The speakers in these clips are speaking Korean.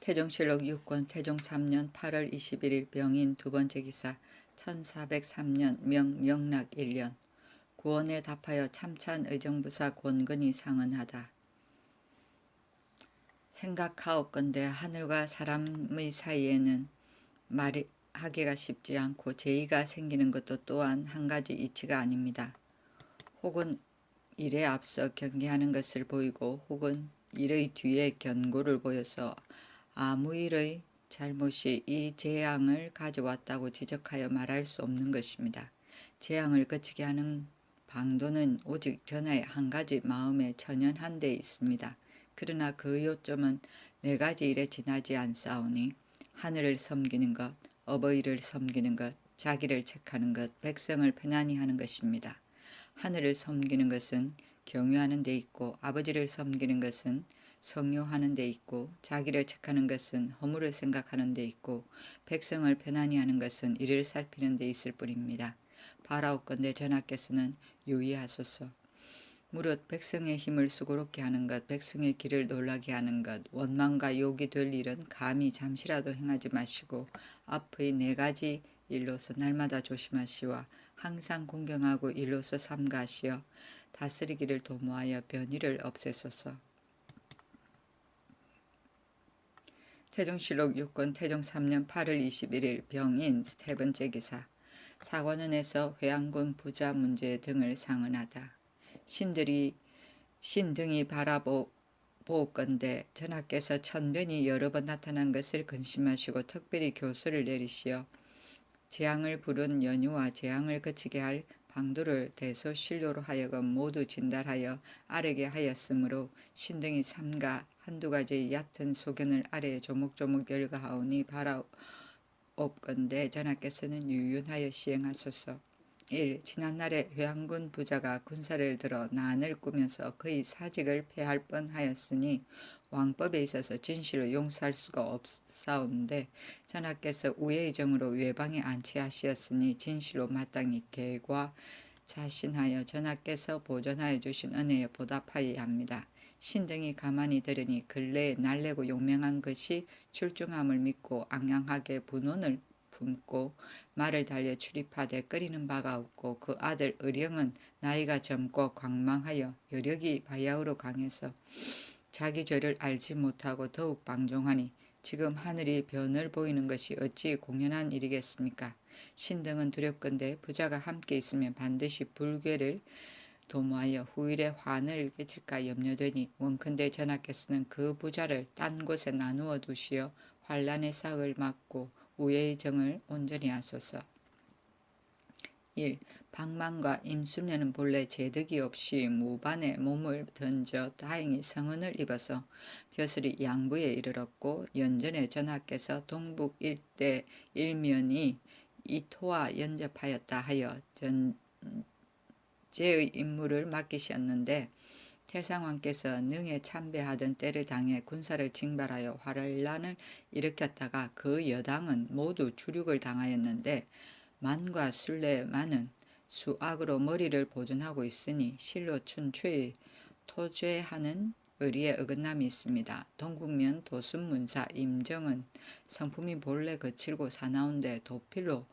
태종실록 6권 태종 3년 8월 21일 병인 두 번째 기사 1403년 명락 1년 구원에 답하여 참찬 의정부사 권근이 상언하다. 생각하옵건대 하늘과 사람의 사이에는 말하기가 쉽지 않고 제의가 생기는 것도 또한 한 가지 이치가 아닙니다. 혹은 일에 앞서 경계하는 것을 보이고 혹은 일의 뒤에 견고를 보여서 아무 일의 잘못이 이 재앙을 가져왔다고 지적하여 말할 수 없는 것입니다. 재앙을 그치게 하는 방도는 오직 전하의 한 가지 마음에 천연한 데 있습니다. 그러나 그 요점은 네 가지 일에 지나지 않사오니 하늘을 섬기는 것, 어버이를 섬기는 것, 자기를 책하는 것, 백성을 편안히 하는 것입니다. 하늘을 섬기는 것은 경유하는 데 있고 아버지를 섬기는 것은 성효하는 데 있고 자기를 책하는 것은 허물을 생각하는 데 있고 백성을 편안히 하는 것은 이를 살피는 데 있을 뿐입니다. 바라옵건대 전하께서는 유의하소서. 무릇 백성의 힘을 수고롭게 하는 것, 백성의 길을 놀라게 하는 것, 원망과 욕이 될 일은 감히 잠시라도 행하지 마시고 앞의 네 가지 일로서 날마다 조심하시와 항상 공경하고 일로서 삼가하시어 다스리기를 도모하여 변의를 없애소서. 태종실록 6권 태종 3년 8월 21일 병인 세 번째 기사 사관원에서 회양군 부자 문제 등을 상언하다. 신등이 바라보건대 전하께서 천변이 여러 번 나타난 것을 근심하시고 특별히 교수를 내리시어 재앙을 부른 연유와 재앙을 그치게 할 방도를 대소신료로 하여금 모두 진달하여 아뢰게 하였으므로 신등이 삼가 한두 가지의 얕은 소견을 아래에 조목조목 열거하오니 바라옵건대 전하께서는 유윤하여 시행하소서. 1. 지난날에 회양군 부자가 군사를 들어 난을 꾸면서 그의 사직을 폐할 뻔하였으니 왕법에 있어서 진실로 용서할 수가 없사온데 전하께서 우애의 정으로 외방에 안치하시었으니 진실로 마땅히 계과 자신하여 전하께서 보전하여 주신 은혜에 보답하여야 합니다. 신등이 가만히 들으니 근래에 날래고 용맹한 것이 출중함을 믿고 앙양하게 분원을 품고 말을 달려 출입하되 끓이는 바가 없고 그 아들 의령은 나이가 젊고 광망하여 여력이 바야흐로 강해서 자기 죄를 알지 못하고 더욱 방종하니 지금 하늘이 변을 보이는 것이 어찌 공연한 일이겠습니까? 신등은 두렵건대 부자가 함께 있으면 반드시 불괴를 도모하여 후일에 환을 끼칠까 염려되니 원컨대 전하께서는 그 부자를 딴 곳에 나누어 두시어 환란의 삭을 막고 우애의 정을 온전히 하소서. 1. 방망과 임수면은 본래 제득이 없이 무반에 몸을 던져 다행히 성은을 입어서 벼슬이 양부에 이르렀고 연전에 전하께서 동북 일대 일면이 이토와 연접하였다 하여 전제의 임무를 맡기셨는데 태상왕께서 능에 참배하던 때를 당해 군사를 징발하여 환란을 일으켰다가 그 여당은 모두 주륙을 당하였는데 만과 술래만은 수악으로 머리를 보존하고 있으니 실로 춘추의 토죄하는 의리에 어긋남이 있습니다. 동국면 도순문사 임정은 성품이 본래 거칠고 사나운데 도필로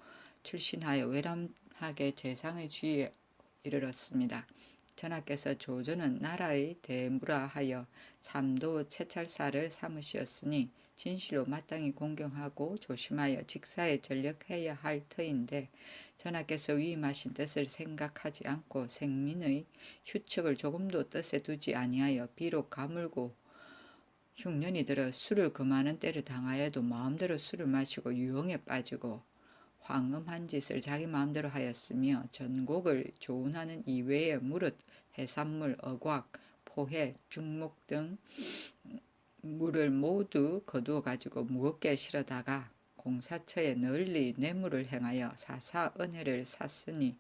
출신하여 외람하게 재상의 주위에 이르렀습니다. 전하께서 조조는 나라의 대무라 하여 삼도 채찰사를 삼으시었으니 진실로 마땅히 공경하고 조심하여 직사에 전력해야 할 터인데 전하께서 위임하신 뜻을 생각하지 않고 생민의 휴척을 조금도 뜻에 두지 아니하여 비록 가물고 흉년이 들어 술을 금하는 때를 당하여도 마음대로 술을 마시고 유흥에 빠지고 황음한 짓을 자기 마음대로 하였으며 전곡을 조운하는 이외에 무릇 해산물, 어곽, 포해, 중목 등 물을 모두 거두어 가지고 무겁게 실어다가 공사처에 널리 뇌물을 행하여 사사은혜를 샀으니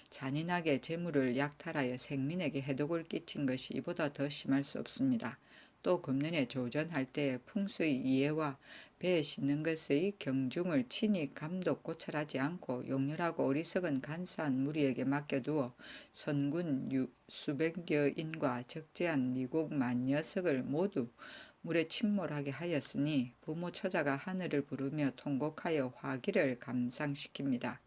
잔인하게 재물을 약탈하여 생민에게 해독을 끼친 것이 이보다 더 심할 수 없습니다. 또 금년에 조전할 때에 풍수의 이해와 배에 싣는 것의 경중을 친히 감독 고찰하지 않고 용렬하고 어리석은 간사한 무리에게 맡겨두어 선군 수백여인과 적재한 미국 만여석을 모두 물에 침몰하게 하였으니 부모 처자가 하늘을 부르며 통곡하여 화기를 감상시킵니다.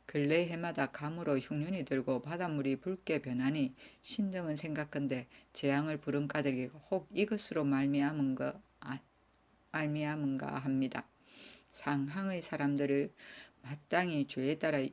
근래 해마다 감으로 흉년이 들고 바닷물이 붉게 변하니 신등은 생각건대 재앙을 부른 까닭이 혹 이것으로 말미암은가 합니다. 상항의 사람들을 마땅히 죄에 따라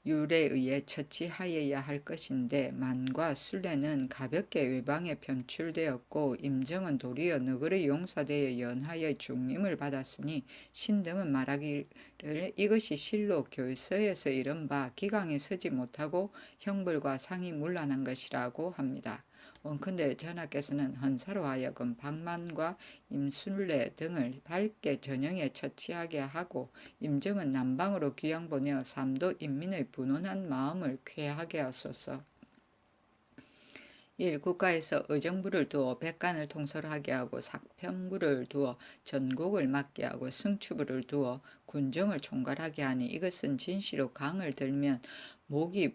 율에 의해 처치하여야 할 것인데 만과 순례는 가볍게 외방에 편출되었고 임정은 도리어 너그러 용사되어 연하여 중림을 받았으니 신등은 말하기를 이것이 실로 교서에서 이른바 기강에 서지 못하고 형벌과 상이 문란한 것이라고 합니다. 원컨대 전하께서는 헌사로 하여금 박만과 임순례 등을 밝게 전형에 처치하게 하고 임정은 남방으로 귀양 보내어 삼도 인민의 분온한 마음을 쾌하게 하소서. 1. 국가에서 의정부를 두어 백관을 통솔하게 하고 사평부를 두어 전국을 맡게 하고 승추부를 두어 군정을 총괄하게 하니 이것은 진시로 강을 들면 목이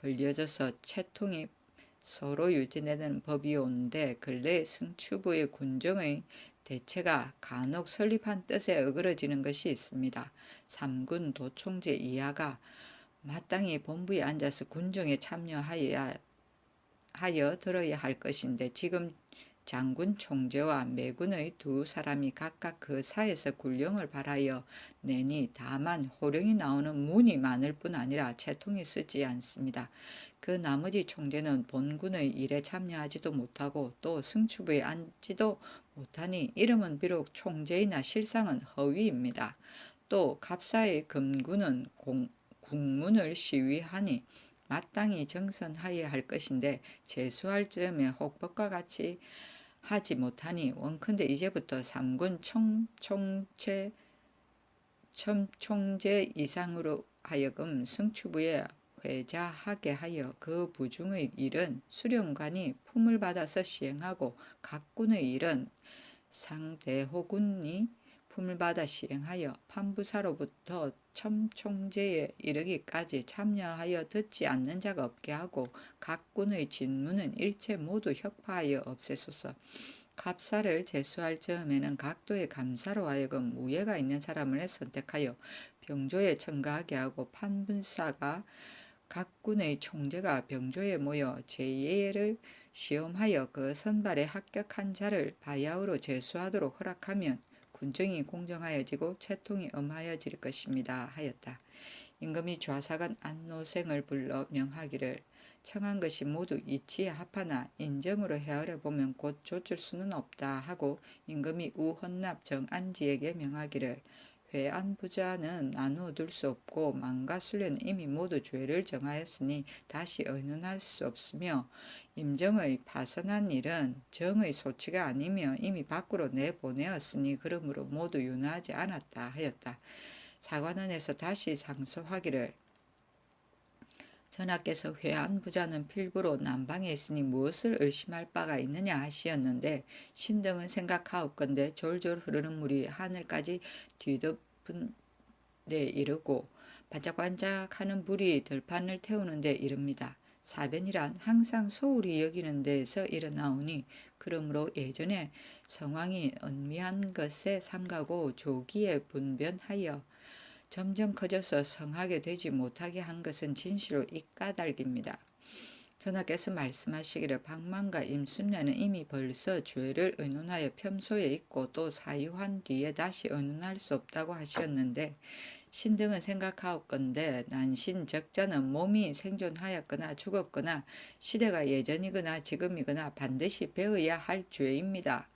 벌려져서 채통이 서로 유지되는 법이온데 근래 승추부의 군정의 대체가 간혹 설립한 뜻에 어그러지는 것이 있습니다. 3군 도총재 이하가 마땅히 본부에 앉아서 군정에 참여하여 들어야 할 것인데 지금 장군 총재와 매군의 두 사람이 각각 그 사에서 군령을 발하여 내니 다만 호령이 나오는 문이 많을 뿐 아니라 채통이 쓰지 않습니다. 그 나머지 총재는 본군의 일에 참여하지도 못하고 또 승추부에 앉지도 못하니 이름은 비록 총재이나 실상은 허위입니다. 또 갑사의 금군은 국문을 시위하니 마땅히 정선하여야 할 것인데 재수할 즈음에 혹법과 같이 하지 못하니 원컨대 이제부터 3군 첨총재 이상으로 하여금 승추부에 회자하게 하여 그 부중의 일은 수령관이 품을 받아서 시행하고 각 군의 일은 상대호군이 품을 받아 시행하여 판부사로부터 첨총재에 이르기까지 참여하여 듣지 않는 자가 없게 하고 각 군의 진문은 일체 모두 혁파하여 없애소서. 갑사를 제수할 즈음에는 각도의 감사로 하여금 우예가 있는 사람을 선택하여 병조에 첨가하게 하고 판분사가 각 군의 총재가 병조에 모여 제예를 시험하여 그 선발에 합격한 자를 바야흐로 제수하도록 허락하면 군정이 공정하여지고 채통이 엄하여질 것입니다 하였다. 임금이 좌사관 안노생을 불러 명하기를 청한 것이 모두 이치에 합하나 인정으로 헤아려 보면 곧 조칠 수는 없다 하고 임금이 우헌납 정안지에게 명하기를 회안부자는 나누어둘 수 없고 만과 순례는 이미 모두 죄를 정하였으니 다시 의논할 수 없으며 임정의 파선한 일은 정의 소치가 아니며 이미 밖으로 내보내었으니 그러므로 모두 윤하지 않았다 하였다. 사관원에서 다시 상소하기를 전하께서 회안부자는 필부로 남방에 있으니 무엇을 의심할 바가 있느냐 하시었는데 신등은 생각하옵건대 졸졸 흐르는 물이 하늘까지 뒤덮은 데 이르고 반짝반짝하는 불이 들판을 태우는 데 이릅니다. 사변이란 항상 소홀히 여기는 데에서 일어나오니 그러므로 예전에 성왕이 은미한 것에 삼가고 조기에 분변하여 점점 커져서 성하게 되지 못하게 한 것은 진실로 이 까닭입니다. 전하께서 말씀하시기를 박만과 임순례는 이미 벌써 죄를 의논하여 평소에 있고 또 사유한 뒤에 다시 의논할 수 없다고 하셨는데 신등은 생각하옵건대 난신 적자는 몸이 생존하였거나 죽었거나 시대가 예전이거나 지금이거나 반드시 배워야 할 죄입니다.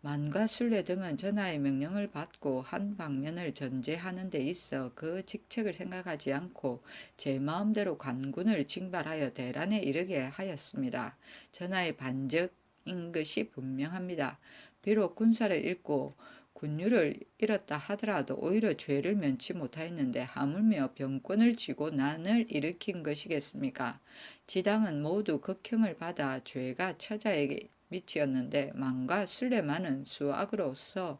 만과 순례 등은 전하의 명령을 받고 한 방면을 전제하는 데 있어 그 직책을 생각하지 않고 제 마음대로 관군을 징발하여 대란에 이르게 하였습니다. 전하의 반적인 것이 분명합니다. 비록 군사를 잃고 군유를 잃었다 하더라도 오히려 죄를 면치 못하였는데 하물며 병권을 쥐고 난을 일으킨 것이겠습니까? 지당은 모두 극형을 받아 죄가 처자에게 미치었는데 만과 순례만은 수악으로서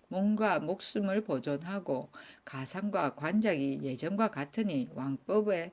몸과 목숨을 보존하고 가상과 관작이 예전과 같으니 왕법에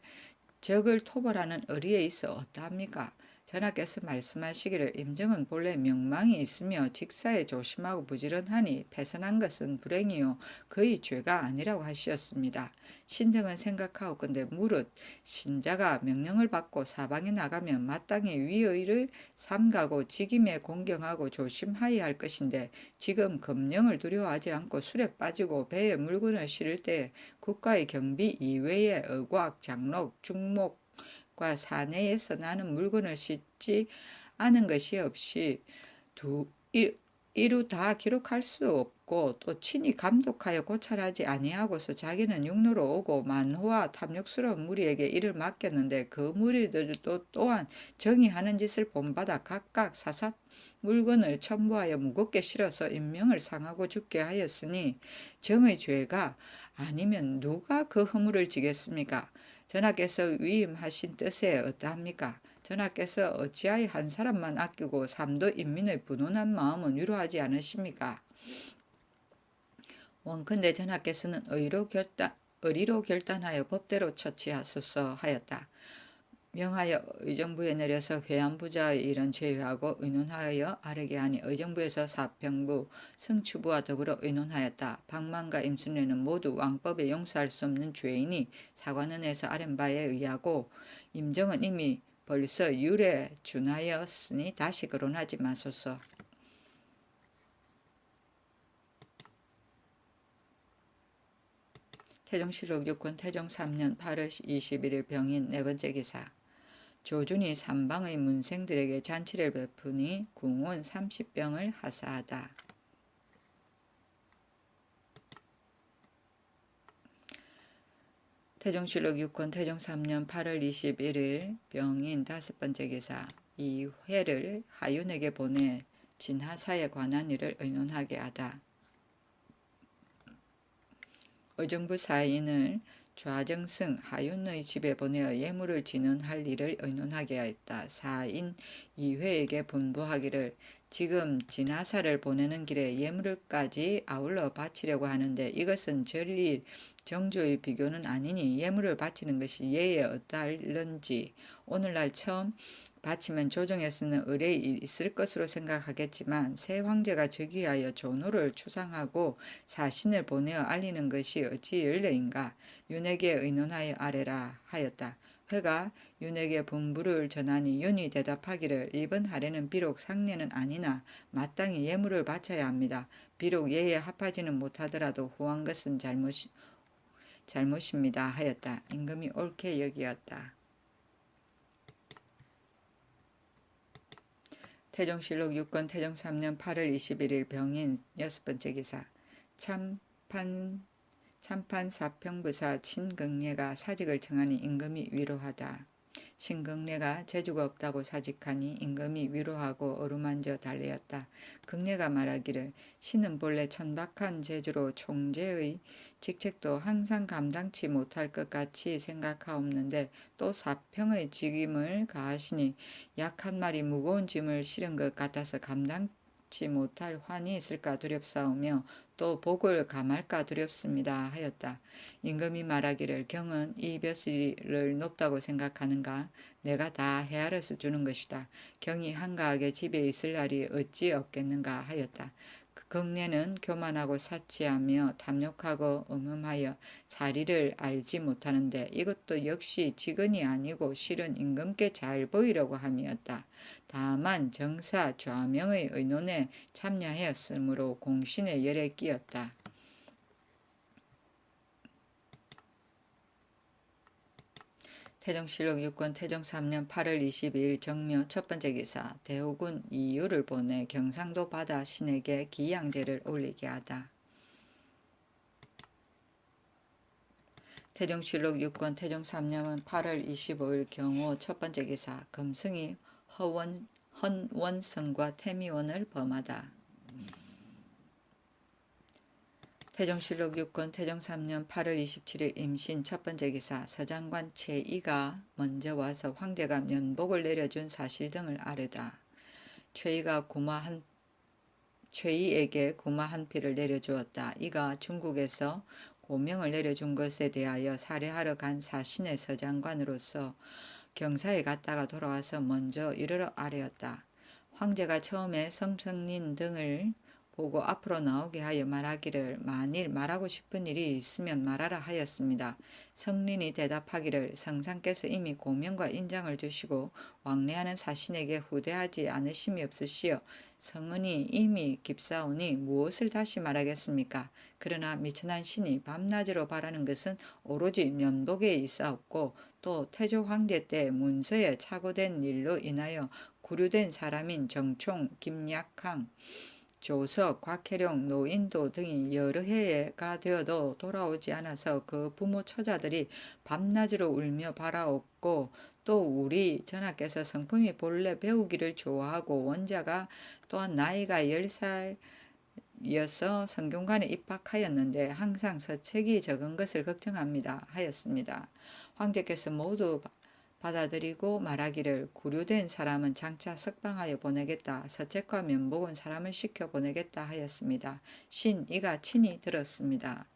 적을 토벌하는 의리에 있어 어떠합니까? 전하께서 말씀하시기를 임정은 본래 명망이 있으며 직사에 조심하고 부지런하니 패선한 것은 불행이요 거의 죄가 아니라고 하셨습니다. 신등은 생각하옵건대 무릇 신자가 명령을 받고 사방에 나가면 마땅히 위의를 삼가고 직임에 공경하고 조심하여야 할 것인데 지금 금령을 두려워하지 않고 술에 빠지고 배에 물건을 실을 때 국가의 경비 이외에 의곽, 장록, 중목과 사내에서 나는 물건을 싣지 않은 것이 없이 이루 다 기록할 수 없고 또 친히 감독하여 고찰하지 아니하고서 자기는 육로로 오고 만호와 탐욕스러운 무리에게 이를 맡겼는데 그 무리들도 또한 정의하는 짓을 본받아 각각 사삿 물건을 첨부하여 무겁게 실어서 인명을 상하고 죽게 하였으니 정의 죄가 아니면 누가 그 허물을 지겠습니까? 전하께서 위임하신 뜻에 어떠합니까? 전하께서 어찌하여 한 사람만 아끼고 삼도 인민의 분온한 마음은 위로하지 않으십니까? 원컨대 전하께서는 의리로 결단하여 법대로 처치하소서 하였다. 명하여 의정부에 내려서 회안부자의 일은 제외하고 의논하여 아뢰게 하니 의정부에서 사평부, 승추부와 더불어 의논하였다. 박만과 임순례는 모두 왕법에 용서할 수 없는 죄인이 사관원에서 아랜 바에 의하고 임정은 이미 벌써 율에 준하였으니 다시 거론하지 마소서. 태종실록 6권 태종 3년 8월 21일 병인 네 번째 기사. 조준이 삼방의 문생들에게 잔치를 베푸니 궁원 30병을 하사하다. 태종실록 6권 태종 3년 8월 21일 병인 다섯 번째 기사. 이 회를 하윤에게 보내 진하사에 관한 일을 의논하게 하다. 의정부 사인을 좌정승 하윤의 집에 보내어 예물을 진언할 일을 의논하게 하였다. 사인 이회에게 분부하기를 지금 진하사를 보내는 길에 예물을까지 아울러 바치려고 하는데 이것은 전리 정조의 비교는 아니니 예물을 바치는 것이 예에 어떠할런지 오늘날 처음 바치면 조정에서는 의뢰이 있을 것으로 생각하겠지만 새 황제가 즉위하여 조노를 추상하고 사신을 보내어 알리는 것이 어찌 연례인가. 윤에게 의논하여 아뢰라 하였다. 회가 윤에게 분부를 전하니 윤이 대답하기를 이번 할애는 비록 상례는 아니나 마땅히 예물을 바쳐야 합니다. 비록 예에 합하지는 못하더라도 후한 것은 잘못입니다 하였다. 임금이 옳게 여기었다. 태종실록 6권 태종 3년 8월 21일 병인 여섯 번째 기사. 참판 사평부사 친극례가 사직을 청하니 임금이 위로하다. 신극례가 재주가 없다고 사직하니 임금이 위로하고 어루만져 달래었다. 극례가 말하기를 신은 본래 천박한 재주로 총재의 직책도 항상 감당치 못할 것 같이 생각하옵는데 또 사평의 직임을 가하시니 약 한 마리 무거운 짐을 실은 것 같아서 감당치 못할 환이 있을까 두렵사오며 또 복을 감할까 두렵습니다 하였다. 임금이 말하기를 경은 이 벼슬을 높다고 생각하는가? 내가 다 헤아려서 주는 것이다. 경이 한가하게 집에 있을 날이 어찌 없겠는가 하였다. 그 극례는 교만하고 사치하며 탐욕하고 음음하여 사리를 알지 못하는데 이것도 역시 직언이 아니고 실은 임금께 잘 보이려고 함이었다. 다만 정사 좌명의 의논에 참여하였으므로 공신의 열에 끼었다. 태종실록 6권 태종 3년 8월 22일 정묘 첫 번째 기사. 대우군 이유를 보내 경상도 바다 신에게 기양제를 올리게 하다. 태종실록 6권 태종 3년 8월 25일 경호 첫 번째 기사. 금승이 헌원성과 태미원을 범하다. 태종실록 6권 태종 3년 8월 27일 임신 첫 번째 기사. 서장관 최이가 먼저 와서 황제가 면복을 내려준 사실 등을 아뢰다. 최이에게 구마 한 피를 내려주었다. 이가 중국에서 고명을 내려준 것에 대하여 살해하러 간 사신의 서장관으로서 경사에 갔다가 돌아와서 먼저 이르러 아뢰었다. 황제가 처음에 성성린 등을 보고 앞으로 나오게 하여 말하기를 만일 말하고 싶은 일이 있으면 말하라 하였습니다. 성린이 대답하기를 성상께서 이미 고명과 인장을 주시고 왕래하는 사신에게 후대하지 않으심이 없으시어 성은이 이미 깊사오니 무엇을 다시 말하겠습니까? 그러나 미천한 신이 밤낮으로 바라는 것은 오로지 면복에 있사옵고 또 태조 황제 때 문서에 착오된 일로 인하여 구류된 사람인 정총, 김약항, 조석, 곽혜룡, 노인도 등이 여러 해가 되어도 돌아오지 않아서 그 부모 처자들이 밤낮으로 울며 바라옵고 또 우리 전하께서 성품이 본래 배우기를 좋아하고 원자가 또한 나이가 10살 이어서 성균관에 입학하였는데 항상 서책이 적은 것을 걱정합니다 하였습니다. 황제께서 모두 받아들이고 말하기를 구류된 사람은 장차 석방하여 보내겠다. 서책과 면복은 사람을 시켜 보내겠다 하였습니다. 신 이가 친히 들었습니다.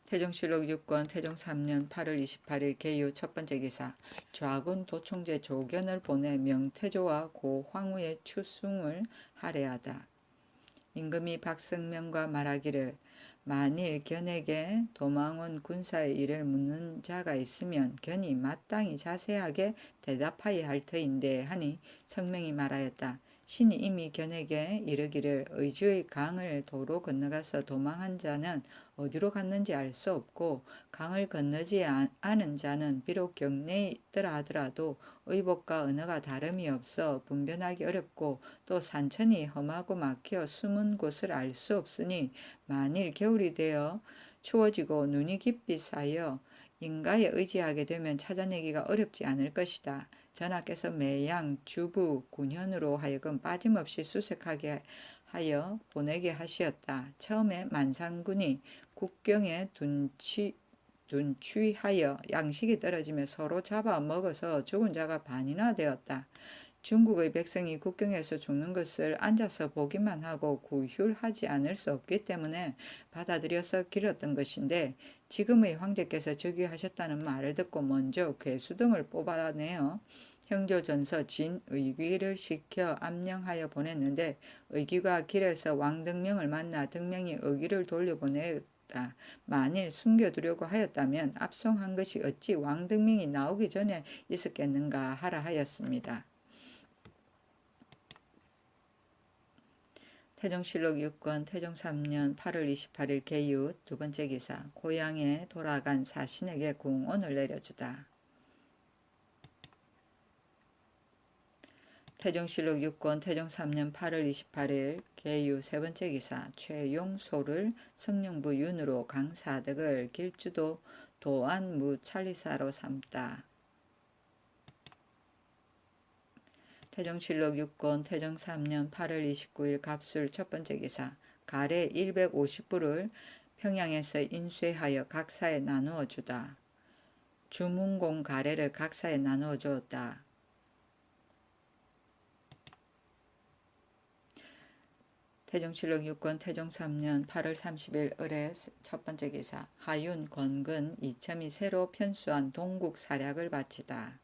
태종실록 6권 태종 3년 8월 28일 개유 첫 번째 기사. 좌군 도총재 조견을 보내 명태조와 고 황후의 추승을 할애하다. 임금이 박승명과 말하기를 만일 견에게 도망온 군사의 일을 묻는 자가 있으면 견이 마땅히 자세하게 대답하여야 할 터인데 하니 성명이 말하였다. 신이 이미 견에게 이르기를 의주의 강을 도로 건너가서 도망한 자는 어디로 갔는지 알 수 없고 강을 건너지 않은 자는 비록 경내에 있더라 하더라도 의복과 언어가 다름이 없어 분별하기 어렵고 또 산천이 험하고 막혀 숨은 곳을 알 수 없으니 만일 겨울이 되어 추워지고 눈이 깊이 쌓여 인가에 의지하게 되면 찾아내기가 어렵지 않을 것이다. 전하께서 매양 주부 군현으로 하여금 빠짐없이 수색하게 하여 보내게 하시었다. 처음에 만산군이 국경에 둔취하여 양식이 떨어지며 서로 잡아먹어서 죽은 자가 반이나 되었다. 중국의 백성이 국경에서 죽는 것을 앉아서 보기만 하고 구휼하지 않을 수 없기 때문에 받아들여서 길었던 것인데 지금의 황제께서 즉위하셨다는 말을 듣고 먼저 괴수 등을 뽑아내어 형조전서 진의귀를 시켜 암령하여 보냈는데 의귀가 길에서 왕등명을 만나 등명이 의귀를 돌려보냈다. 만일 숨겨두려고 하였다면 압송한 것이 어찌 왕등명이 나오기 전에 있었겠는가 하라 하였습니다. 태종실록 6권 태종 3년 8월 28일 개유 두 번째 기사. 고향에 돌아간 사신에게 궁온을 내려주다. 태종실록 6권 태종 3년 8월 28일 개유 세 번째 기사. 최용소를 성령부 윤으로 강사덕을 길주도 도안무 찰리사로 삼다. 태종실록 6권 태종 3년 8월 29일 갑술 첫 번째 기사. 가래 150부를 평양에서 인쇄하여 각사에 나누어 주다. 주문공 가래를 각사에 나누어 주었다. 태종실록 6권 태종 3년 8월 30일 을의 첫 번째 기사. 하윤 권근 이첨이 새로 편수한 동국 사략을 바치다.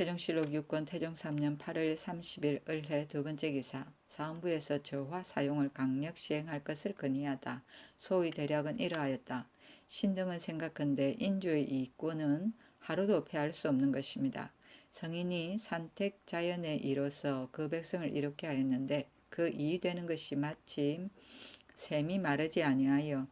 태종실록 6권 태종 3년 8월 30일 을해 두 번째 기사. 사헌부에서 저화 사용을 강력 시행할 것을 건의하다. 소의 대략은 이러하였다. 신등은 생각한데 인주의 이권은 하루도 패할 수 없는 것입니다. 성인이 산택 자연에 이로써 그 백성을 이롭게 하였는데 그 이되는 것이 마침 샘이 마르지 아니하여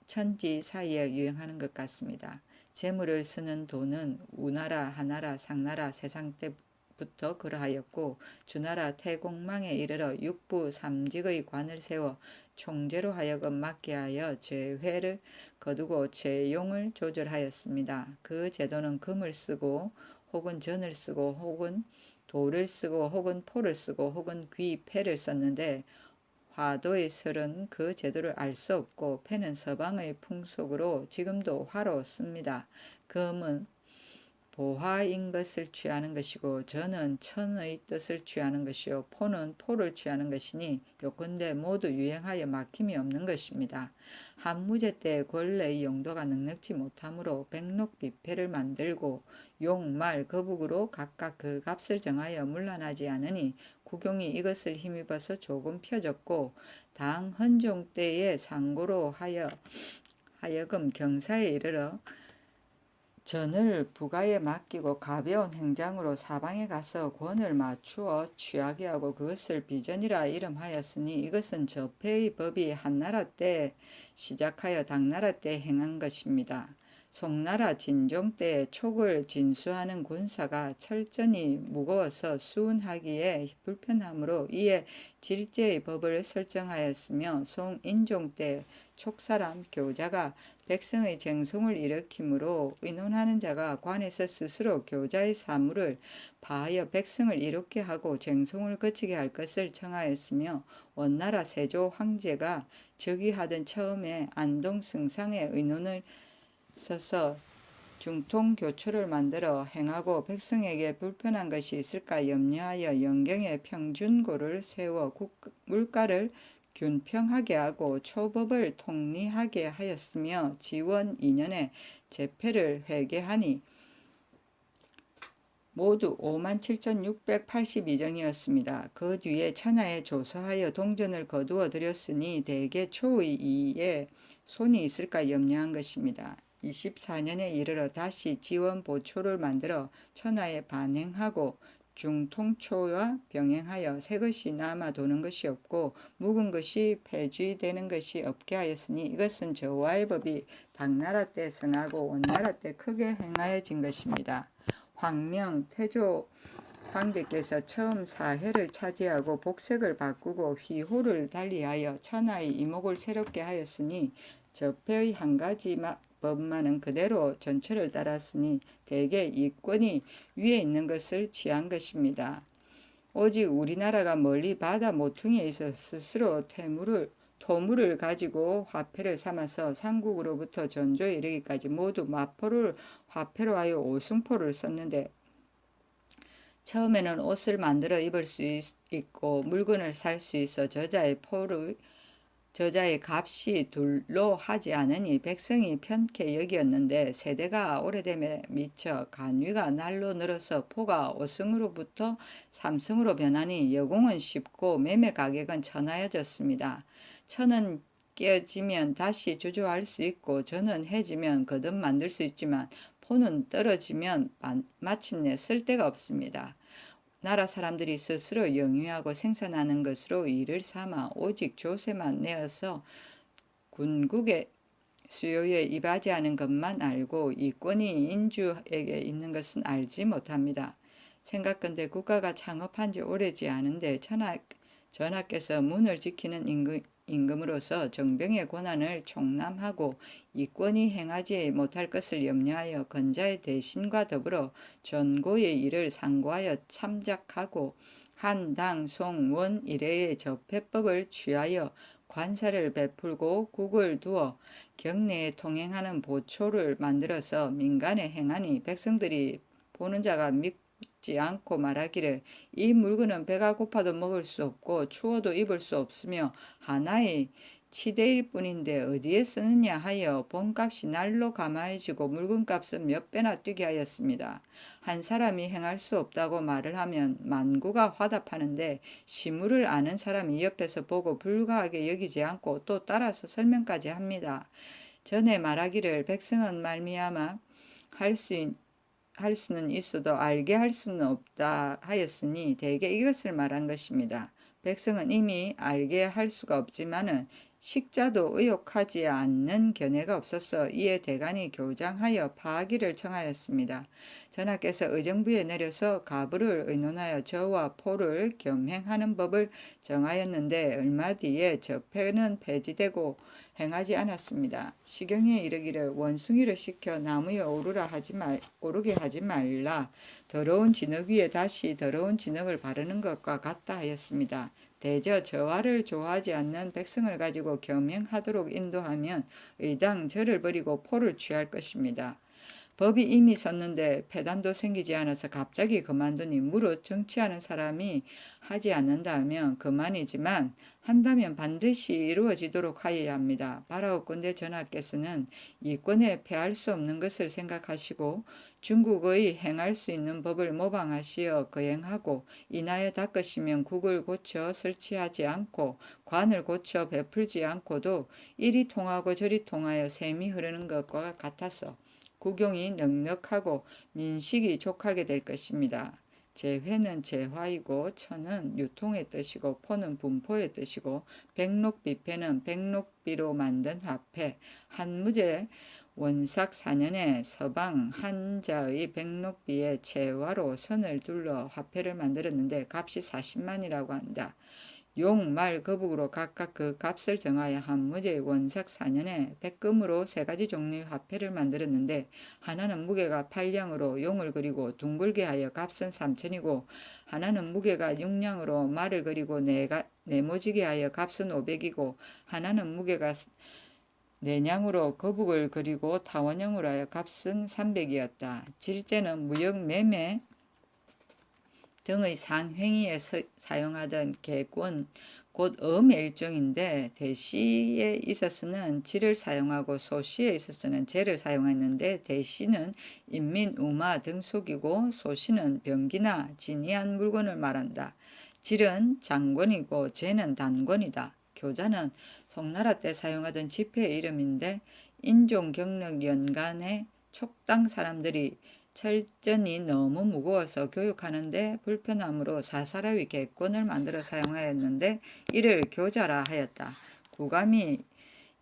천지 사이에 유행하는 것 같습니다. 재물을 쓰는 돈은 우나라, 하나라, 상나라 세상 때부터 그러하였고 주나라 태공망에 이르러 육부 삼직의 관을 세워 총재로 하여금 맡게 하여 재회를 거두고 재용을 조절하였습니다. 그 제도는 금을 쓰고 혹은 전을 쓰고 혹은 돌을 쓰고 혹은 포를 쓰고 혹은 귀, 패를 썼는데 화도의 설은 그 제도를 알 수 없고 패는 서방의 풍속으로 지금도 화로 씁니다. 금은 보화인 것을 취하는 것이고 전은 천의 뜻을 취하는 것이요 포는 포를 취하는 것이니 요컨대 모두 유행하여 막힘이 없는 것입니다. 한무제 때 권례의 용도가 넉넉지 못하므로 백록비패를 만들고 용, 말, 거북으로 각각 그 값을 정하여 문란하지 않으니 구경이 이것을 힘입어서 조금 펴졌고 당 헌종 때의 상고로 하여금 경사에 이르러 전을 부가에 맡기고 가벼운 행장으로 사방에 가서 권을 맞추어 취하게 하고 그것을 비전이라 이름하였으니 이것은 저패의 법이 한나라 때 시작하여 당나라 때 행한 것입니다. 송나라 진종 때 촉을 진수하는 군사가 철전이 무거워서 수운하기에 불편하므로 이에 질제의 법을 설정하였으며 송인종 때 촉사람 교자가 백성의 쟁송을 일으키므로 의논하는 자가 관에서 스스로 교자의 사물을 파하여 백성을 이롭게 하고 쟁송을 거치게 할 것을 청하였으며 원나라 세조 황제가 즉위하던 처음에 안동 승상의 의논을 써서 중통교초를 만들어 행하고 백성에게 불편한 것이 있을까 염려하여 영경에 평준고를 세워 물가를 균평하게 하고 초법을 통리하게 하였으며 지원 2년에 제패를 회개하니 모두 57,682정이었습니다. 그 뒤에 천하에 조서하여 동전을 거두어 들였으니 대개 초의 이에 손이 있을까 염려한 것입니다. 24년에 이르러 다시 지원 보초를 만들어 천하에 반행하고 중통초와 병행하여 새것이 남아 도는 것이 없고 묵은 것이 폐쥐되는 것이 없게 하였으니 이것은 저와의 법이 당나라 때 성하고 원나라 때 크게 행하여진 것입니다. 황명 태조 황제께서 처음 사해를 차지하고 복색을 바꾸고 휘호를 달리하여 천하의 이목을 새롭게 하였으니 저패의 한 가지 법만은 그대로 전체를 따랐으니 대개 이권이 위에 있는 것을 취한 것입니다. 오직 우리나라가 멀리 바다 모퉁이에 있어 스스로 토물을 가지고 화폐를 삼아서 삼국으로부터 전조에 이르기까지 모두 마포를 화폐로 하여 오승포를 썼는데 처음에는 옷을 만들어 입을 수 있고 물건을 살 수 있어 저자의 값이 둘로 하지 않으니 백성이 편케 여기었는데 세대가 오래됨에 미쳐 간위가 날로 늘어서 포가 5승으로부터 3승으로 변하니 여공은 쉽고 매매 가격은 천하여졌습니다. 천은 깨지면 다시 주조할 수 있고 전은 해지면 거듭 만들 수 있지만 포는 떨어지면 마침내 쓸 데가 없습니다. 나라 사람들이 스스로 영유하고 생산하는 것으로 일을 삼아 오직 조세만 내어서 군국의 수요에 이바지하는 것만 알고 이권이 인주에게 있는 것은 알지 못합니다. 생각건대 국가가 창업한 지 오래지 않은데 전하께서 문을 지키는 임금으로서 정병의 권한을 총람하고 이권이 행하지 못할 것을 염려하여 건자의 대신과 더불어 전고의 일을 상고하여 참작하고 한, 당, 송, 원 이래의 저패법을 취하여 관사를 베풀고 국을 두어 경내에 통행하는 보초를 만들어서 민간에 행하니 백성들이 보는 자가 믿지 않고 말하기를 이 물건은 배가 고파도 먹을 수 없고 추워도 입을 수 없으며 하나의 치대일 뿐인데 어디에 쓰느냐 하여 본값이 날로 감하해지고 물건값은 몇 배나 뛰게 하였습니다. 한 사람이 행할 수 없다고 말을 하면 만구가 화답하는데 시물을 아는 사람이 옆에서 보고 불가하게 여기지 않고 또 따라서 설명까지 합니다. 전에 말하기를 백성은 말미암아 할 수는 있어도 알게 할 수는 없다 하였으니 대개 이것을 말한 것입니다. 백성은 이미 알게 할 수가 없지만은 식자도 의혹하지 않는 견해가 없어서 이에 대간이 교장하여 파하기를 청하였습니다. 전하께서 의정부에 내려서 가부를 의논하여 저와 포를 겸행하는 법을 정하였는데 얼마 뒤에 저패는 폐지되고 행하지 않았습니다. 시경에 이르기를 원숭이를 시켜 나무에 오르게 하지 말라. 더러운 진흙 위에 다시 더러운 진흙을 바르는 것과 같다 하였습니다. 대저 저화를 좋아하지 않는 백성을 가지고 겸행하도록 인도하면 의당 저를 버리고 포를 취할 것입니다. 법이 이미 섰는데 폐단도 생기지 않아서 갑자기 그만두니 무릇 정치하는 사람이 하지 않는다면 그만이지만 한다면 반드시 이루어지도록 하여야 합니다. 바라오 꼰대 전하께서는 이권에 패할 수 없는 것을 생각하시고 중국의 행할 수 있는 법을 모방하시어 거행하고 인하여 닦으시면 국을 고쳐 설치하지 않고 관을 고쳐 베풀지 않고도 이리 통하고 저리 통하여 샘이 흐르는 것과 같아서 국용이 넉넉하고 민식이 족하게 될 것입니다. 재회는 재화이고 천은 유통의 뜻이고 포는 분포의 뜻이고 백록비패는 백록비로 만든 화폐 한무제 원삭 4년에 서방 한자의 백록비에 재화로 선을 둘러 화폐를 만들었는데 값이 40만이라고 한다. 용, 말, 거북으로 각각 그 값을 정하여 한무제 원삭 4년에 백금으로 3가지 종류의 화폐를 만들었는데 하나는 무게가 8량으로 용을 그리고 둥글게 하여 값은 3천이고 하나는 무게가 6량으로 말을 그리고 네모지게 하여 값은 500이고 하나는 무게가 4량으로 거북을 그리고 타원형으로 하여 값은 300이었다. 질제는 무역 매매 등의 상행위에 사용하던 개권, 곧 음의 일종인데 대시에 있어서는 지를 사용하고 소시에 있어서는 제를 사용했는데 대시는 인민, 우마 등 속이고 소시는 병기나 진이한 물건을 말한다. 질은 장권이고 제는 단권이다. 교자는 송나라 때 사용하던 지폐의 이름인데 인종, 경력, 연간의 촉당 사람들이 철전이 너무 무거워서 교육하는데 불편함으로 사사로이 객권을 만들어 사용하였는데 이를 교자라 하였다. 구감이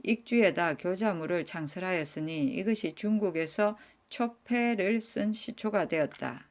익주에다 교자물을 창설하였으니 이것이 중국에서 초패를 쓴 시초가 되었다.